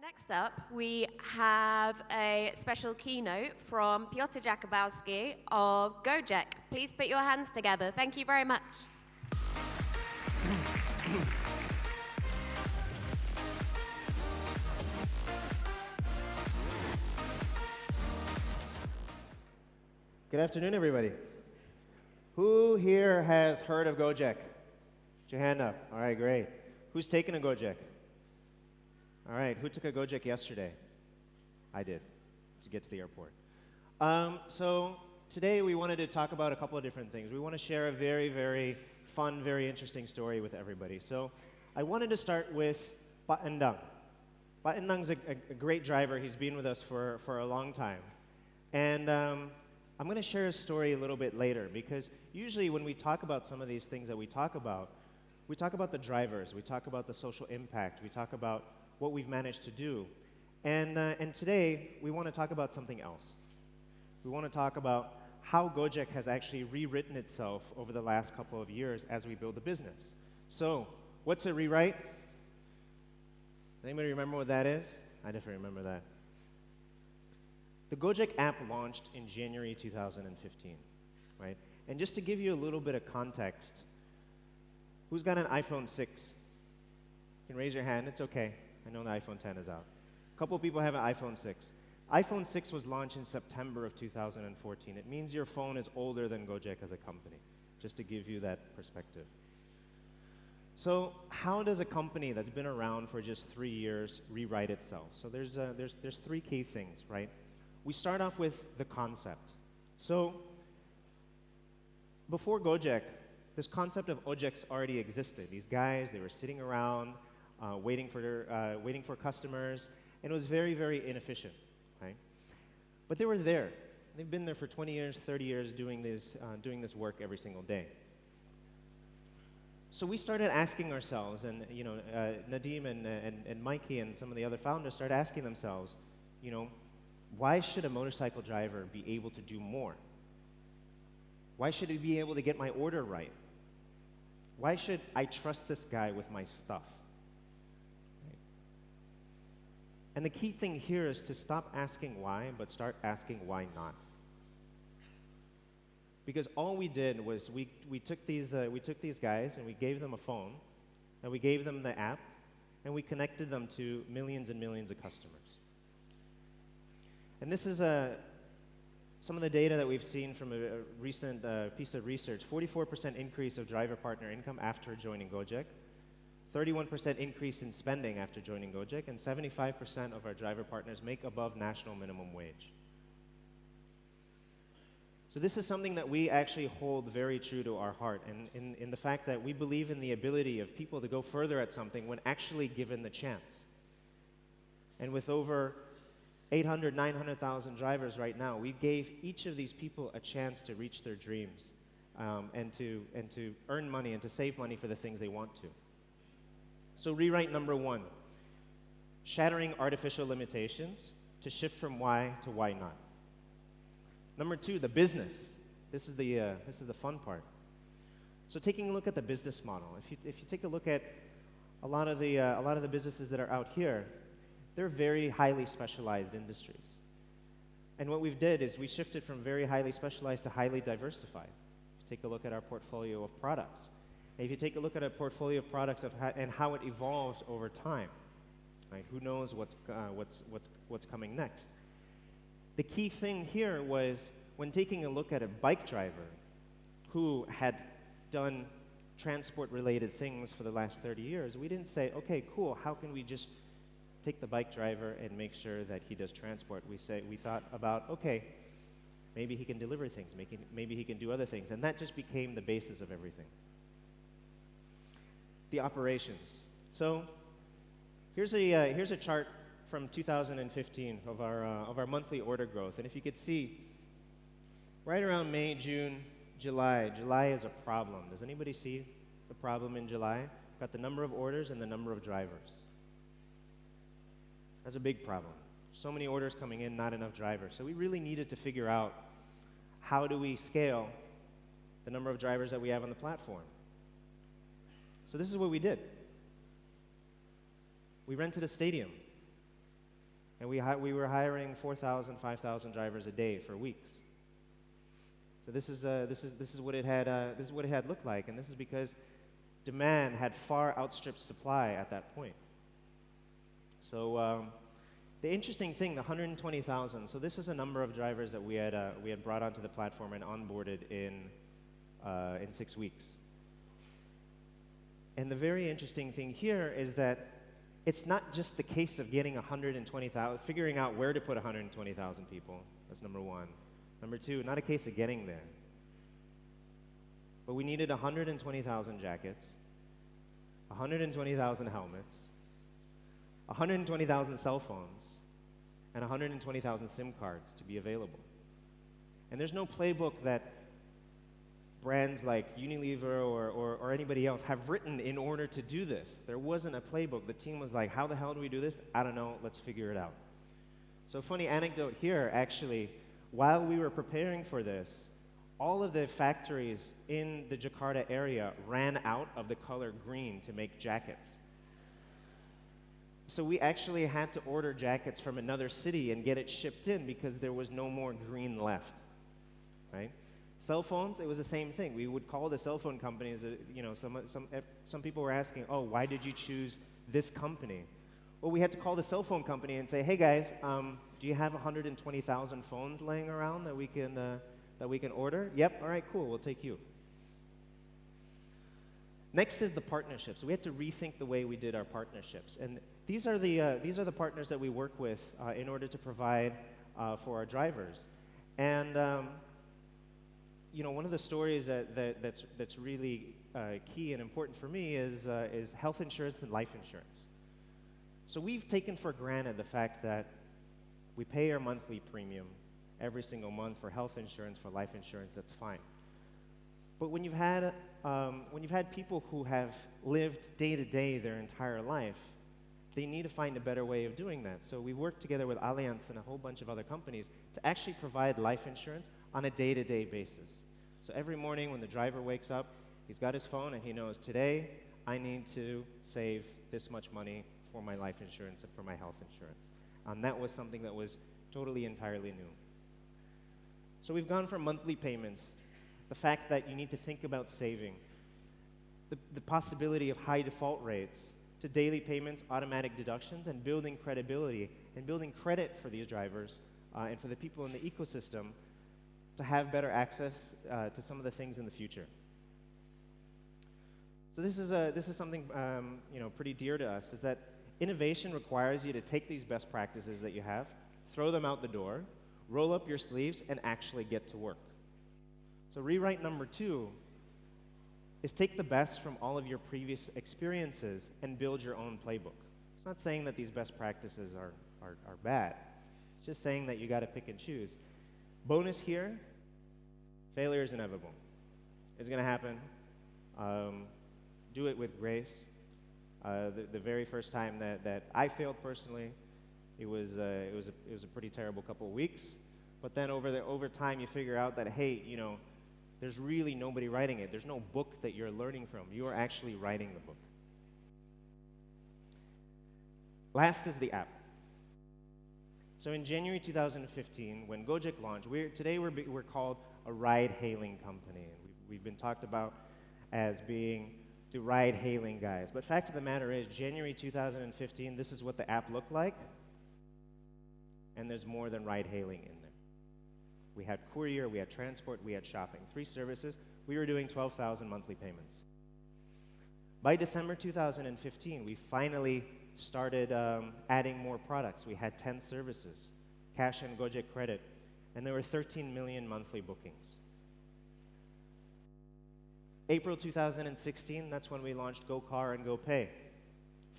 Next up, we have a special keynote from Piotr Jakubowski of Go-Jek. Please put your hands together. Thank you very much. Good afternoon, everybody. Who here has heard of Go-Jek? Put your hand up. All right, great. Who's taken a Go-Jek? All right, who took a Go-Jek yesterday? I did, to get to the airport. So today we wanted to talk about a couple of different things. We want to share a very, very fun, very interesting story with everybody. So I wanted to start with Endang. Endang's a great driver. He's been with us for a long time. And I'm going to share his story a little bit later, because usually when we talk about some of these things that we talk about the drivers, we talk about the social impact, we talk about what we've managed to do. And today, we want to talk about something else. We want to talk about how Go-Jek has actually rewritten itself over the last couple of years as we build the business. So, what's a rewrite? Anybody remember what that is? I definitely remember that. The Go-Jek app launched in January 2015, right? And just to give you a little bit of context, who's got an iPhone 6? You can raise your hand, it's okay. I know the iPhone 10 is out. A couple of people have an iPhone 6. iPhone 6 was launched in September of 2014. It means your phone is older than Go-Jek as a company, just to give you that perspective. So how does a company that's been around for just 3 years rewrite itself? So there's three key things, right? We start off with the concept. So before Go-Jek, this concept of Ojeks already existed. These guys, they were sitting around waiting for customers, and it was very, very inefficient, right? But they were there. They've been there for 20 years, 30 years doing this work every single day. So we started asking ourselves, and Nadim and Mikey and some of the other founders started asking themselves, why should a motorcycle driver be able to do more? Why should he be able to get my order right? Why should I trust this guy with my stuff? Right? And the key thing here is to stop asking why, but start asking why not. Because all we did was we took these guys and we gave them a phone, and we gave them the app, and we connected them to millions and millions of customers. And this is some of the data that we've seen from a recent piece of research. 44% increase of driver partner income after joining Go-Jek, 31% increase in spending after joining Go-Jek, and 75% of our driver partners make above national minimum wage. So this is something that we actually hold very true to our heart, and in the fact that we believe in the ability of people to go further at something when actually given the chance. And with over 800, 900,000 drivers right now, we gave each of these people a chance to reach their dreams and to earn money and to save money for the things they want to. So rewrite number one, shattering artificial limitations to shift from why to why not. Number two, the business. This is the fun part. So taking a look at the business model, if you take a look at a lot of the businesses that are out here, they're very highly specialized industries. And what we've did is we shifted from very highly specialized to highly diversified. If you take a look at our portfolio of products, and if you take a look at a portfolio of products and how it evolved over time, right? Who knows what's coming next? The key thing here was when taking a look at a bike driver who had done transport-related things for the last 30 years, we didn't say, okay, cool, how can we just take the bike driver and make sure that he does transport? We thought about, okay, maybe he can deliver things, maybe he can do other things, and that just became the basis of everything. The operations. So here's a chart from 2015 of our monthly order growth, and if you could see, right around May, June, July is a problem. Does anybody see the problem in July? Got the number of orders and the number of drivers. That's a big problem. So many orders coming in, not enough drivers. So we really needed to figure out how do we scale the number of drivers that we have on the platform. So this is what we did. We rented a stadium. And we were hiring 4,000, 5,000 drivers a day for weeks. So this is what it had looked like, and this is because demand had far outstripped supply at that point. So the interesting thing, the 120,000. So this is a number of drivers that we had brought onto the platform and onboarded in 6 weeks. And the very interesting thing here is that it's not just the case of getting 120,000, figuring out where to put 120,000 people. That's number one. Number two, not a case of getting there. But we needed 120,000 jackets, 120,000 helmets, 120,000 cell phones, and 120,000 SIM cards to be available. And there's no playbook that brands like Unilever or anybody else have written in order to do this. There wasn't a playbook. The team was like, how the hell do we do this? I don't know, let's figure it out. So funny anecdote here, actually, while we were preparing for this, all of the factories in the Jakarta area ran out of the color green to make jackets. So we actually had to order jackets from another city and get it shipped in because there was no more green left, right? Cell phones, it was the same thing. We would call the cell phone companies, some people were asking, oh, why did you choose this company? Well, we had to call the cell phone company and say, hey guys, do you have 120,000 phones laying around that we can order? Yep, all right, cool, we'll take you. Next is the partnerships. We had to rethink the way we did our partnerships. And these are the partners that we work with in order to provide for our drivers. And one of the stories that's really key and important for me is health insurance and life insurance. So we've taken for granted the fact that we pay our monthly premium every single month for health insurance, for life insurance, that's fine. But when you've had people who have lived day to day their entire life, they need to find a better way of doing that. So we worked together with Allianz and a whole bunch of other companies to actually provide life insurance on a day-to-day basis. So every morning when the driver wakes up, he's got his phone and he knows, today I need to save this much money for my life insurance and for my health insurance. And that was something that was totally, entirely new. So we've gone from monthly payments, the fact that you need to think about saving, the possibility of high default rates, to daily payments, automatic deductions, and building credibility and building credit for these drivers and for the people in the ecosystem to have better access to some of the things in the future. So this is something pretty dear to us, is that innovation requires you to take these best practices that you have, throw them out the door, roll up your sleeves, and actually get to work. So rewrite number 2 is take the best from all of your previous experiences and build your own playbook. It's not saying that these best practices are bad. It's just saying that you got to pick and choose. Bonus here, failure is inevitable. It's going to happen. Do it with grace. The very first time that I failed personally, it was a pretty terrible couple of weeks. But then over time, you figure out that, hey, there's really nobody writing it. There's no book that you're learning from. You are actually writing the book. Last is the app. So in January 2015, when Go-Jek launched, today we're called a ride-hailing company. We've been talked about as being the ride-hailing guys. But fact of the matter is, January 2015, this is what the app looked like. And there's more than ride-hailing in there. We had courier, we had transport, we had shopping. 3 services. We were doing 12,000 monthly payments. By December 2015, we finally started adding more products. We had 10 services, cash and Go-Jek credit, and there were 13 million monthly bookings. April 2016, that's when we launched GoCar and GoPay.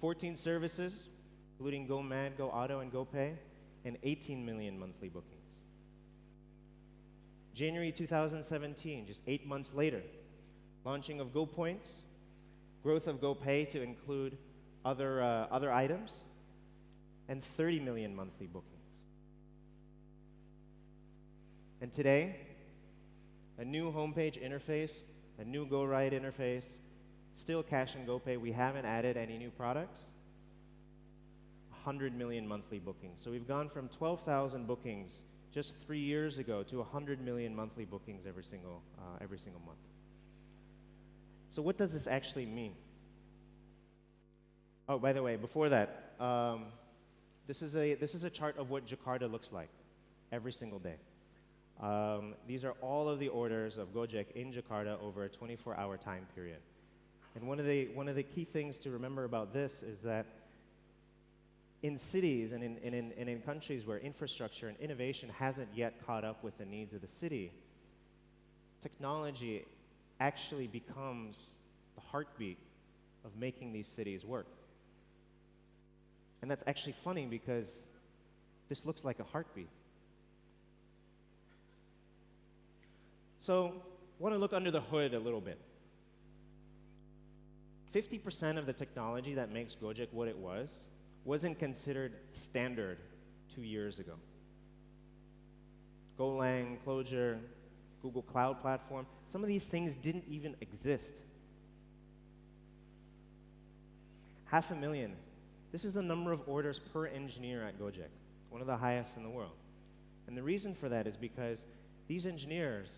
14 services, including GoMad, GoAuto, and GoPay, and 18 million monthly bookings. January 2017, just 8 months later, launching of GoPoints, growth of GoPay to include other items, and 30 million monthly bookings. And today, a new homepage interface, a new GoRide interface, still cash and GoPay. We haven't added any new products. 100 million monthly bookings. So we've gone from 12,000 bookings just 3 years ago to 100 million monthly bookings every single month. So what does this actually mean? Oh, by the way, before that, this is a chart of what Jakarta looks like every single day. These are all of the orders of Go-Jek in Jakarta over a 24-hour time period. And one of the key things to remember about this is that in cities and in countries where infrastructure and innovation hasn't yet caught up with the needs of the city, technology actually becomes the heartbeat of making these cities work. And that's actually funny because this looks like a heartbeat. So I want to look under the hood a little bit. 50% of the technology that makes Go-Jek what it wasn't considered standard 2 years ago. Golang, Clojure, Google Cloud Platform, some of these things didn't even exist. 500,000. This is the number of orders per engineer at Go-Jek, one of the highest in the world. And the reason for that is because these engineers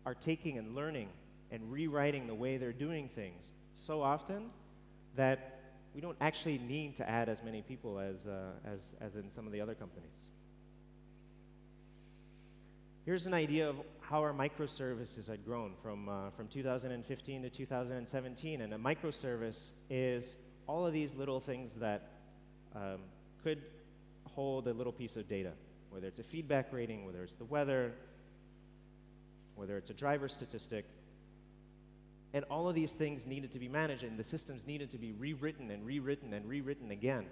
are taking and learning and rewriting the way they're doing things so often that we don't actually need to add as many people as in some of the other companies. Here's an idea of how our microservices had grown from 2015 to 2017. And a microservice is all of these little things that could hold a little piece of data, whether it's a feedback rating, whether it's the weather, whether it's a driver statistic. And all of these things needed to be managed, and the systems needed to be rewritten and rewritten and rewritten again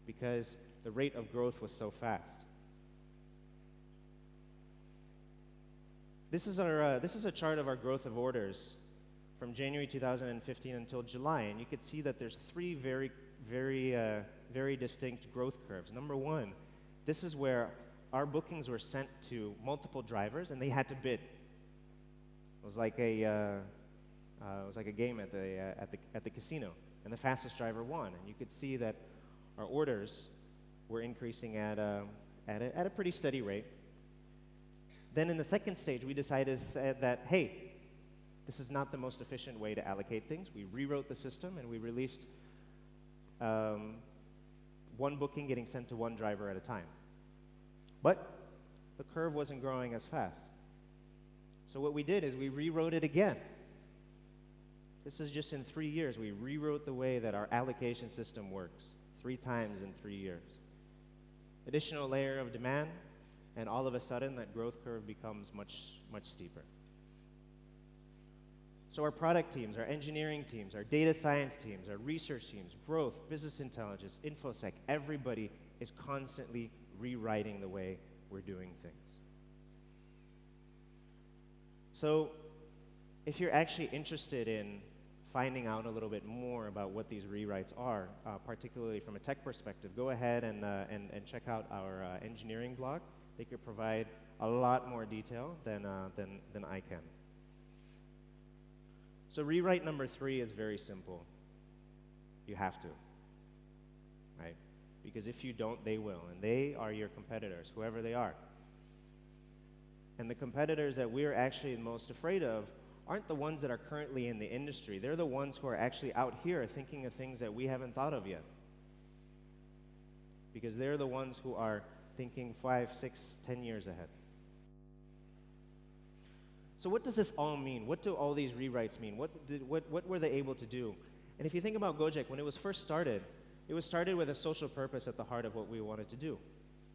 because the rate of growth was so fast. This is a chart of our growth of orders from January 2015 until July, and you can see that there's three very distinct growth curves. Number one, this is where our bookings were sent to multiple drivers, and they had to bid. It was like a game at the casino, and the fastest driver won. And you could see that our orders were increasing at a pretty steady rate. Then in the second stage, we decided that, hey, this is not the most efficient way to allocate things. We rewrote the system, and we released one booking getting sent to one driver at a time. But the curve wasn't growing as fast. So what we did is we rewrote it again. This is just in 3 years. We rewrote the way that our allocation system works 3 times in 3 years. Additional layer of demand, and all of a sudden that growth curve becomes much steeper. So our product teams, our engineering teams, our data science teams, our research teams, growth, business intelligence, InfoSec, everybody is constantly rewriting the way we're doing things. So if you're actually interested in finding out a little bit more about what these rewrites are, particularly from a tech perspective, go ahead and check out our engineering blog. They could provide a lot more detail than I can. So rewrite number 3 is very simple. You have to, right? Because if you don't, they will, and they are your competitors, whoever they are. And the competitors that we're actually most afraid of aren't the ones that are currently in the industry. They're the ones who are actually out here thinking of things that we haven't thought of yet. Because they're the ones who are thinking 5, 6, 10 years ahead. So what does this all mean? What do all these rewrites mean? What were they able to do? And if you think about Go-Jek, when it was first started, it was started with a social purpose at the heart of what we wanted to do.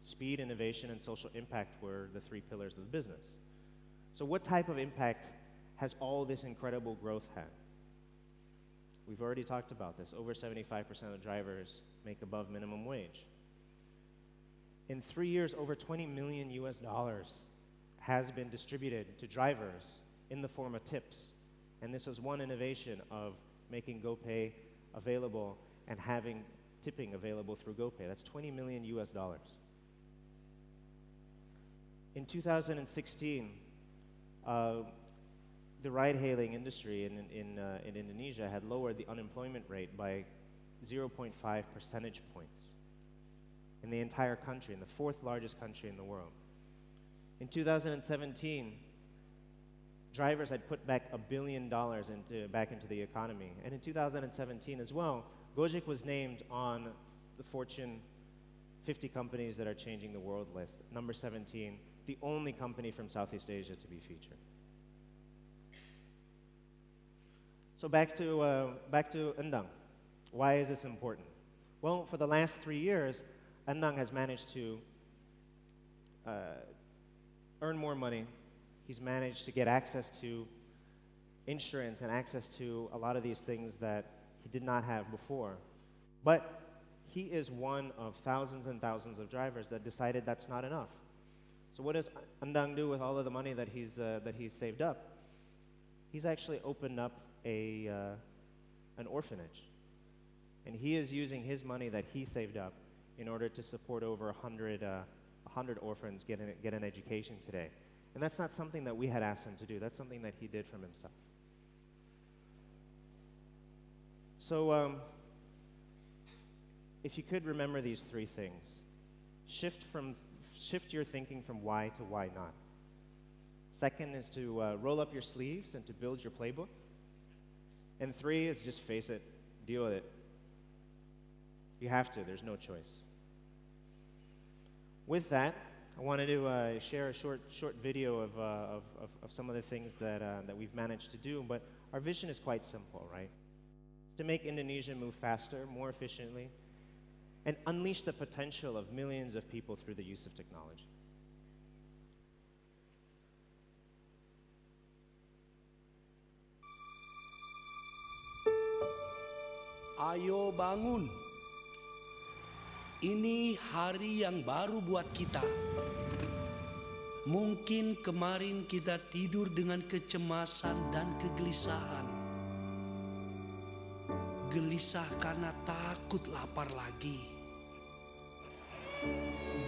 Speed, innovation, and social impact were the 3 pillars of the business. So what type of impact has all this incredible growth had? We've already talked about this. Over 75% of drivers make above minimum wage. In 3 years, over $20 million has been distributed to drivers in the form of tips. And this was one innovation of making GoPay available and having tipping available through GoPay. That's $20 million. In 2016, the ride-hailing industry in Indonesia had lowered the unemployment rate by 0.5 percentage points. in the entire country, in the fourth largest country in the world. In 2017, drivers had put back $1 billion back into the economy. And in 2017 as well, Go-Jek was named on the Fortune 50 companies that are changing the world list, number 17, the only company from Southeast Asia to be featured. So back to Unbound. Why is this important? Well, for the last 3 years, Unbound has managed to earn more money. He's managed to get access to insurance and access to a lot of these things that he did not have before. But he is one of thousands and thousands of drivers that decided that's not enough. So what does Unbound do with all of the money that he's saved up? He's actually opened up an orphanage. And he is using his money that he saved up in order to support over 100 orphans get an education today. And that's not something that we had asked him to do. That's something that he did from himself. So if you could remember these three things, shift your thinking from why to why not. Second is to roll up your sleeves and to build your playbook. And 3 is just face it, deal with it. You have to, there's no choice. With that, I wanted to share a short video of some of the things that we've managed to do, but our vision is quite simple, right? It's to make Indonesia move faster, more efficiently, and unleash the potential of millions of people through the use of technology. Ayo bangun. Ini hari yang baru buat kita. Mungkin kemarin kita tidur dengan kecemasan dan kegelisahan. Gelisah karena takut lapar lagi.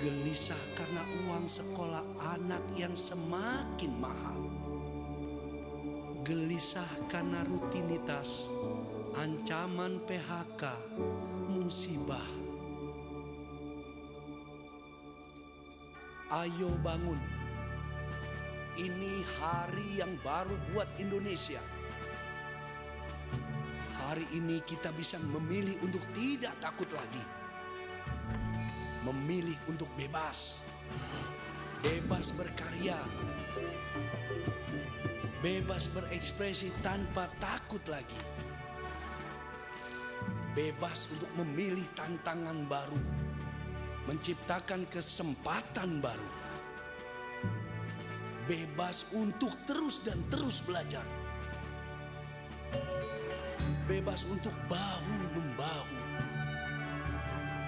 Gelisah karena uang sekolah anak yang semakin mahal. Gelisah karena rutinitas, ancaman PHK, musibah. Ayo bangun. Ini hari yang baru buat Indonesia. Hari ini kita bisa memilih untuk tidak takut lagi. Memilih untuk bebas. Bebas berkarya. Bebas berekspresi tanpa takut lagi. Bebas untuk memilih tantangan baru, menciptakan kesempatan baru. Bebas untuk terus dan terus belajar. Bebas untuk bahu-membahu.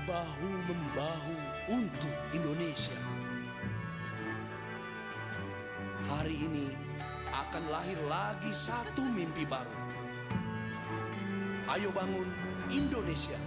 Bahu-membahu untuk Indonesia. Hari ini akan lahir lagi satu mimpi baru. Ayo bangun Indonesia.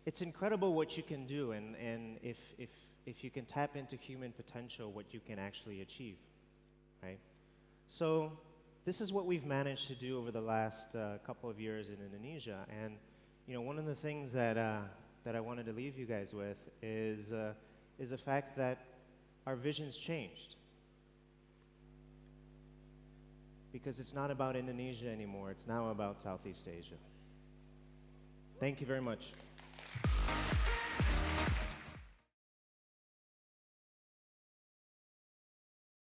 It's incredible what you can do, and if you can tap into human potential, what you can actually achieve, right? So this is what we've managed to do over the last couple of years in Indonesia, and one of the things that I wanted to leave you guys with is the fact that our vision's changed. Because it's not about Indonesia anymore, it's now about Southeast Asia. Thank you very much.